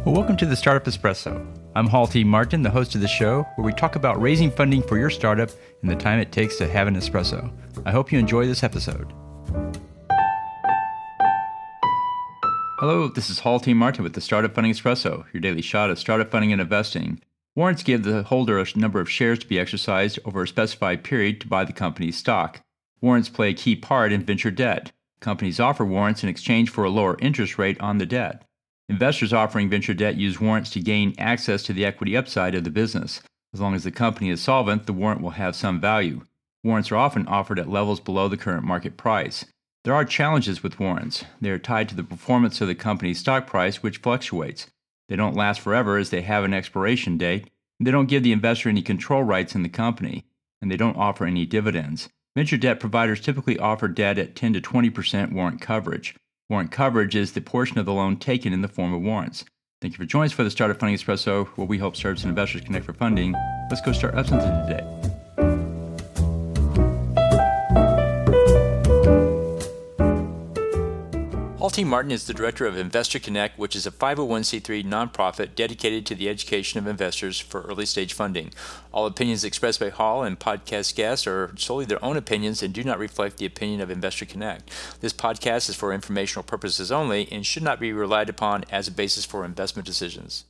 Well, welcome to the Startup Espresso. I'm Hall T. Martin, the host of the show, where we talk about raising funding for your startup and the time it takes to have an espresso. I hope you enjoy this episode. Hello, this is Hall T. Martin with the Startup Funding Espresso, your daily shot of startup funding and investing. Warrants give the holder a number of shares to be exercised over a specified period to buy the company's stock. Warrants play a key part in venture debt. Companies offer warrants in exchange for a lower interest rate on the debt. Investors offering venture debt use warrants to gain access to the equity upside of the business. As long as the company is solvent, the warrant will have some value. Warrants are often offered at levels below the current market price. There are challenges with warrants. They are tied to the performance of the company's stock price, which fluctuates. They don't last forever as they have an expiration date. They don't give the investor any control rights in the company, and they don't offer any dividends. Venture debt providers typically offer debt at 10 to 20% warrant coverage. Warrant coverage is the portion of the loan taken in the form of warrants. Thank you for joining us for the Startup Funding Espresso, where we help startups and investors connect for funding. Let's go start up something today. Hall T. Martin is the director of Investor Connect, which is a 501c3 nonprofit dedicated to the education of investors for early-stage funding. All opinions expressed by Hall and podcast guests are solely their own opinions and do not reflect the opinion of Investor Connect. This podcast is for informational purposes only and should not be relied upon as a basis for investment decisions.